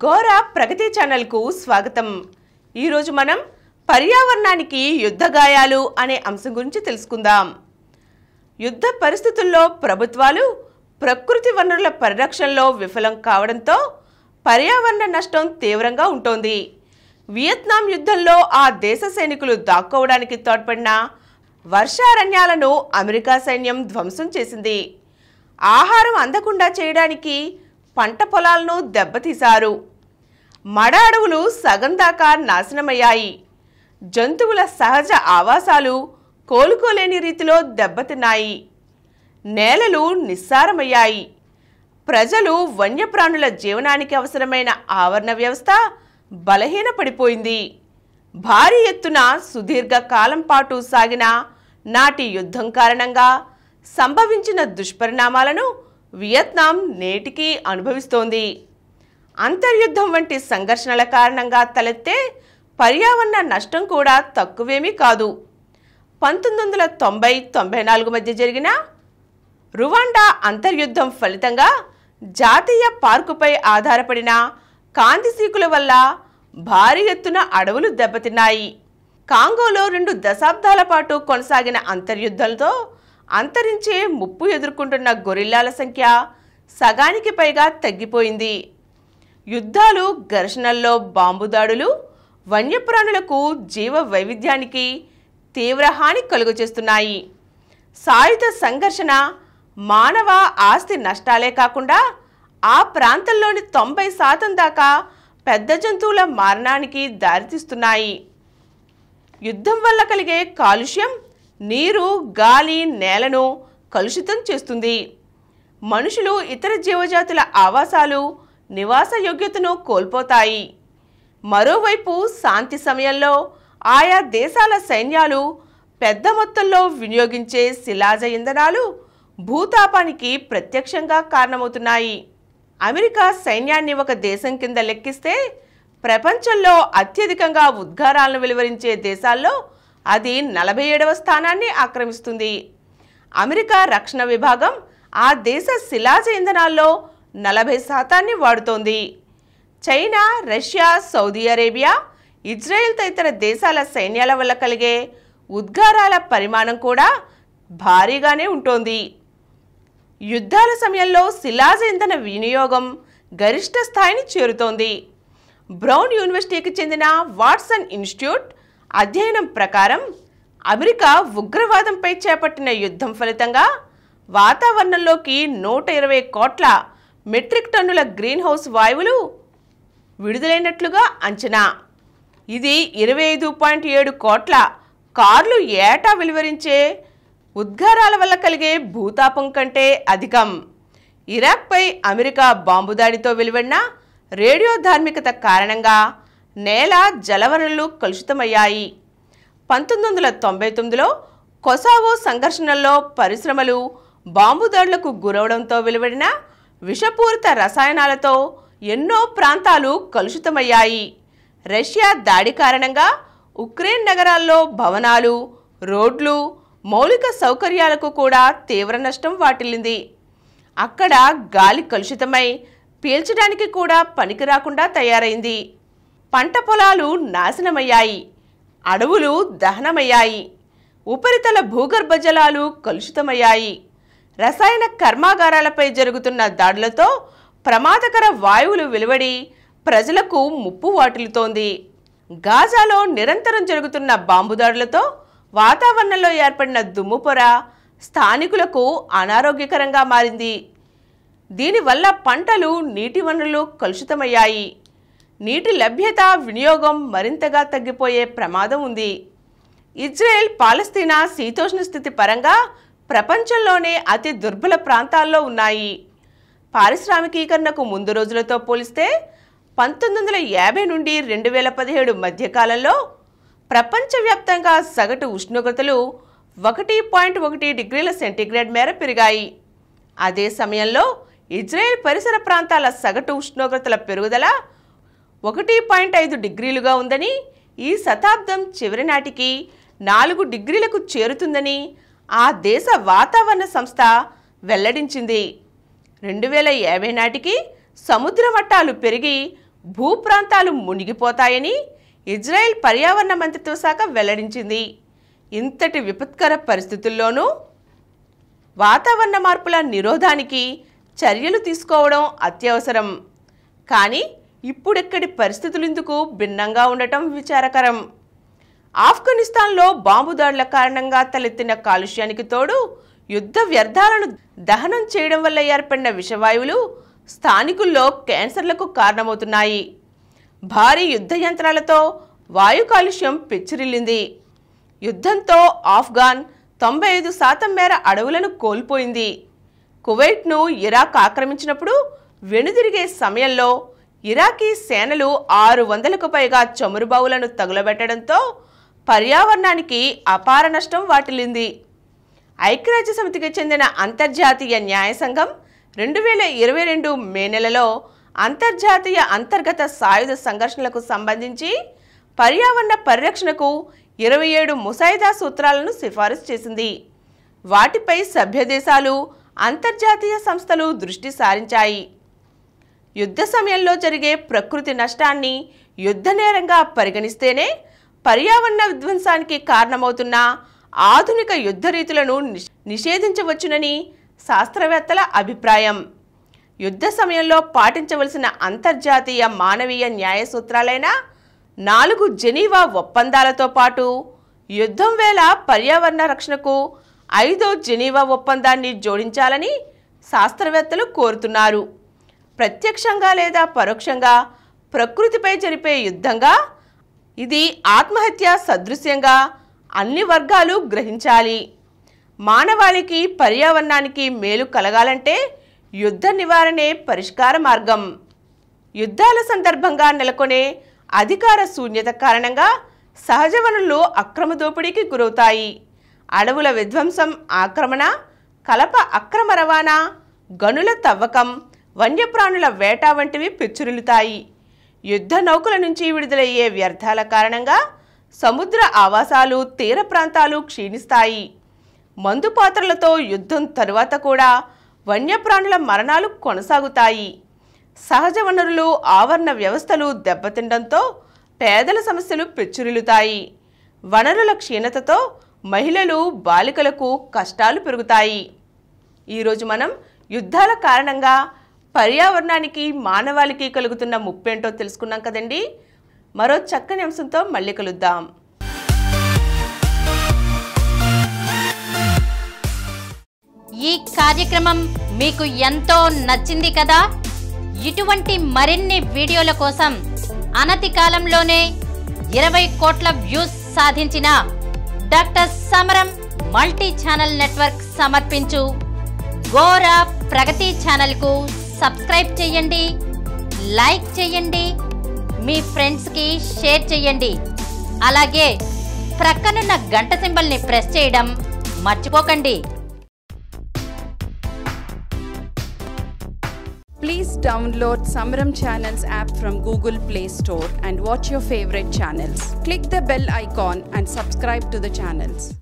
గోరా ప్రగతి channel కు స్వాగతం। ఈ రోజు మనం పర్యావరణానికి యుద్ధ గాయాలు అనే అంశం గురించి తెలుసుకుందాం। యుద్ధ పరిస్థితుల్లో ప్రభుత్వాలు ప్రకృతి వనరుల పరిరక్షణలో విఫలం కావడంతో పర్యావరణ నష్టం తీవ్రంగా ఉంటుంది। వియత్నాం యుద్ధంలో ఆ దేశ సైనికులు దాక్కోవడానికి తోడ్పడిన వర్షారణ్యాలను అమెరికా సైన్యం ధ్వంసం చేసింది। ఆహారం అందకుండా చేయడానికి పంట పొలాలను దెబ్బతీశారు। మడ అడవులు సగం దాకా నాశనమయ్యాయి। జంతువుల సహజ ఆవాసాలు కోలుకోలేని రీతిలో దెబ్బతిన్నాయి। నేలలు నిస్సారమయ్యాయి। ప్రజలు వన్యప్రాణుల జీవనానికి అవసరమైన ఆవరణ వ్యవస్థ బలహీనపడిపోయింది। భారీ ఎత్తున సుదీర్ఘ కాలం పాటు సాగిన నాటి యుద్ధం కారణంగా సంభవించిన దుష్పరిణామాలను వియత్నాం నేటికి అనుభవిస్తోంది। అంతర్యుద్ధం వంటి సంఘర్షణల కారణంగా తలెత్తే పర్యావరణ నష్టం కూడా తక్కువేమీ కాదు। 1990-94 మధ్య జరిగిన రువాండా అంతర్యుద్ధం ఫలితంగా జాతీయ పార్కుపై ఆధారపడిన కాందిసీకుల వల్ల భారీ ఎత్తున అడవులు దెబ్బతిన్నాయి। కాంగోలో 2 దశాబ్దాల పాటు కొనసాగిన అంతర్యుద్ధంతో అంతరించే ముప్పు ఎదుర్కొంటున్న గొరిల్లాల సంఖ్య సగానికి పైగా తగ్గిపోయింది। యుద్ధాలు, ఘర్షణల్లో బాంబు దాడులు వన్యప్రాణులకు జీవ వైవిధ్యానికి తీవ్ర హాని కలుగచేస్తున్నాయి। సాయుధ సంఘర్షణ మానవ ఆస్తి నష్టాలే కాకుండా ఆ ప్రాంతంలోని 90% దాకా పెద్ద జంతువుల మరణానికి దారితీస్తున్నాయి। యుద్ధం వల్ల కలిగే కాలుష్యం నీరు, గాలి, నేలను కలుషితం చేస్తుంది। మనుషులు, ఇతర జీవజాతుల ఆవాసాలు, నివాస యోగ్యతను కోల్పోతాయి। మరోవైపు శాంతి సమయంలో ఆయా దేశాల సైన్యాలు పెద్ద మొత్తంలో వినియోగించే శిలాజ ఇంధనాలు భూతాపానికి ప్రత్యక్షంగా కారణమవుతున్నాయి। అమెరికా సైన్యాన్ని ఒక దేశం కింద లెక్కిస్తే ప్రపంచంలో అత్యధికంగా ఉద్గారాలను వెలువరించే దేశాల్లో అది 47వ స్థానాన్ని ఆక్రమిస్తుంది। అమెరికా రక్షణ విభాగం ఆ దేశ శిలాజ ఇంధనాల్లో 40% వాడుతోంది। China, Russia, Saudi Arabia, Israel తదితర దేశాల సైన్యాల వల్ల కలిగే ఉద్గారాల పరిమాణం కూడా భారీగానే ఉంటుంది। యుద్ధాల సమయంలో శిలాజ ఇంధన వినియోగం గరిష్ట స్థాయిని చేరుతోంది। బ్రౌన్ యూనివర్సిటీకి చెందిన వాట్సన్ ఇన్స్టిట్యూట్ అధ్యయనం ప్రకారం అమెరికా ఉగ్రవాదంపై చేపట్టిన యుద్ధం ఫలితంగా వాతావరణంలోకి 120 కోట్ల మెట్రిక్ టన్నుల గ్రీన్ హౌస్ వాయువులు విడుదలైనట్లుగా అంచనా। ఇది 25.7 కోట్ల కార్లు ఏటా వెలువరించే ఉద్గారాల వల్ల కలిగే భూతాపం కంటే అధికం। ఇరాక్పై అమెరికా బాంబు దాడితో వెలువడిన రేడియో ధార్మికత కారణంగా నేల, జలవనరులు కలుషితమయ్యాయి। 1999లో కొసావో సంఘర్షణల్లో పరిశ్రమలు బాంబు దాడులకు గురవడంతో వెలువడిన విషపూరిత రసాయనాలతో ఎన్నో ప్రాంతాలు కలుషితమయ్యాయి। రష్యా దాడి కారణంగా ఉక్రెయిన్ నగరాల్లో భవనాలు, రోడ్లు, మౌలిక సౌకర్యాలకు కూడా తీవ్ర నష్టం వాటిల్లింది। అక్కడ గాలి కలుషితమై పీల్చడానికి కూడా పనికి రాకుండా తయారైంది। పంట పొలాలు నాశనమయ్యాయి, అడవులు దహనమయ్యాయి, ఉపరితల భూగర్భ జలాలు కలుషితమయ్యాయి। రసాయన కర్మాగారాలపై జరుగుతున్న దాడులతో ప్రమాదకర వాయువులు వెలువడి ప్రజలకు ముప్పు వాటిల్లుతోంది। గాజాలో నిరంతరం జరుగుతున్న బాంబు దాడులతో వాతావరణంలో ఏర్పడిన దుమ్ము పొర స్థానికులకు అనారోగ్యకరంగా మారింది। దీనివల్ల పంటలు, నీటి వనరులు కలుషితమయ్యాయి। నీటి లభ్యత, వినియోగం మరింతగా తగ్గిపోయే ప్రమాదం ఉంది। ఇజ్రాయెల్, పాలస్తీనా శీతోష్ణ స్థితి పరంగా ప్రపంచంలోనే అతి దుర్బల ప్రాంతాల్లో ఉన్నాయి। పారిశ్రామికీకరణకు ముందు రోజులతో పోలిస్తే 1950 నుండి 2017 మధ్యకాలంలో ప్రపంచవ్యాప్తంగా సగటు ఉష్ణోగ్రతలు 1.1 డిగ్రీల సెంటీగ్రేడ్ మేర పెరిగాయి। అదే సమయంలో ఇజ్రాయెల్ పరిసర ప్రాంతాల సగటు ఉష్ణోగ్రతల పెరుగుదల 1.5 డిగ్రీలుగా ఉందని, ఈ శతాబ్దం చివరి నాటికి 4 డిగ్రీలకు చేరుతుందని ఆ దేశ వాతావరణ సంస్థ వెల్లడించింది। 2050 నాటికి సముద్ర మట్టాలు పెరిగి భూప్రాంతాలు మునిగిపోతాయని ఇజ్రాయెల్ పర్యావరణ మంత్రిత్వ శాఖ వెల్లడించింది. ఇంతటి విపత్కర పరిస్థితుల్లోనూ వాతావరణ మార్పుల నిరోధానికి చర్యలు తీసుకోవడం అత్యవసరం. కానీ ఇప్పుడెక్కడి పరిస్థితులెందుకు భిన్నంగా ఉండటం విచారకరం. ఆఫ్ఘనిస్తాన్లో బాంబు దాడుల కారణంగా తలెత్తిన కాలుష్యానికి తోడు యుద్ధ వ్యర్థాలను దహనం చేయడం వల్ల ఏర్పడిన విషవాయువులు స్థానికుల్లో క్యాన్సర్లకు కారణమవుతున్నాయి. భారీ యుద్ధ యంత్రాలతో వాయు కాలుష్యం పెచ్చిరిల్లింది. యుద్ధంతో ఆఫ్ఘాన్ 95% మేర అడవులను కోల్పోయింది. కువైట్ను ఇరాక్ ఆక్రమించినప్పుడు వెనుదిరిగే సమయంలో ఇరాకీ సేనలు 600కు పైగా చమురు బావులను తగులబెట్టడంతో పర్యావరణానికి అపార నష్టం వాటిల్లింది. ఐక్యరాజ్య సమితికి చెందిన అంతర్జాతీయ న్యాయ సంఘం 2022 మే నెలలో అంతర్జాతీయ అంతర్గత సాయుధ సంఘర్షణలకు సంబంధించి పర్యావరణ పరిరక్షణకు 27 ముసాయిదా సూత్రాలను సిఫారసు చేసింది. వాటిపై సభ్య దేశాలు, అంతర్జాతీయ సంస్థలు దృష్టి సారించాయి. యుద్ధ సమయంలో జరిగే ప్రకృతి నష్టాన్ని యుద్ధ నేరంగా పరిగణిస్తేనే పర్యావరణ విధ్వంసానికి కారణమవుతున్న ఆధునిక యుద్ధ రీతులను నిషేధించవచ్చునని శాస్త్రవేత్తల అభిప్రాయం. యుద్ధ సమయంలో పాటించవలసిన అంతర్జాతీయ మానవీయ న్యాయ సూత్రాలైన 4 జెనీవా ఒప్పందాలతో పాటు యుద్ధం వేళ పర్యావరణ రక్షణకు 5వ జెనీవా ఒప్పందాన్ని జోడించాలని శాస్త్రవేత్తలు కోరుతున్నారు. ప్రత్యక్షంగా లేదా పరోక్షంగా ప్రకృతిపై జరిపే యుద్ధంగా ఇది ఆత్మహత్య సదృశ్యంగా అన్ని వర్గాలు గ్రహించాలి. మానవాళికి పర్యావరణానికి మేలు కలగాలంటే యుద్ధ నివారణే పరిష్కార మార్గం. యుద్ధాల సందర్భంగా నెలకొనే అధికార శూన్యత కారణంగా సహజ వనరులు అక్రమ దోపిడీకి గురవుతాయి. అడవుల విధ్వంసం, ఆక్రమణ, కలప అక్రమ రవాణా, గనుల తవ్వకం, వన్యప్రాణుల వేట వంటివి పెచ్చురిల్లుతాయి. యుద్ధ నౌకల నుంచి విడుదలయ్యే వ్యర్థాల కారణంగా సముద్ర ఆవాసాలు, తీర ప్రాంతాలు క్షీణిస్తాయి. మందు పాత్రలతో యుద్ధం తరువాత కూడా వన్యప్రాణుల మరణాలు కొనసాగుతాయి. సహజ వనరులు, ఆవరణ వ్యవస్థలు దెబ్బతిండంతో పేదల సమస్యలు పెచ్చురిల్లుతాయి. వనరుల క్షీణతతో మహిళలు, బాలికలకు కష్టాలు పెరుగుతాయి. ఈరోజు మనం యుద్ధాల కారణంగా పర్యావరణానికి, మానవాళికి కలుగుతున్న ముప్పేంటో తెలుసుకున్నాం కదండి. మరో చక్కని అంశంతో మళ్ళీ కలుద్దాం. ఈ కార్యక్రమం మీకు ఎంతో నచ్చింది కదా. ఇటువంటి మరిన్ని వీడియోల కోసం అనతి కాలంలోనే 20 కోట్ల వ్యూస్ సాధించిన డాక్టర్ సమరం మల్టీ ఛానల్ నెట్వర్క్ సమర్పించు గోరా ప్రగతి ఛానల్కు సబ్స్క్రైబ్ చేయండి, లైక్ చేయండి, మీ ఫ్రెండ్స్కి షేర్ చేయండి. అలాగే ప్రక్కనున్న గంట సింబల్ని ప్రెస్ చేయడం మర్చిపోకండి. Please download Samaram Channels app from Google Play Store and watch your favorite channels. Click the bell icon and subscribe to the channels.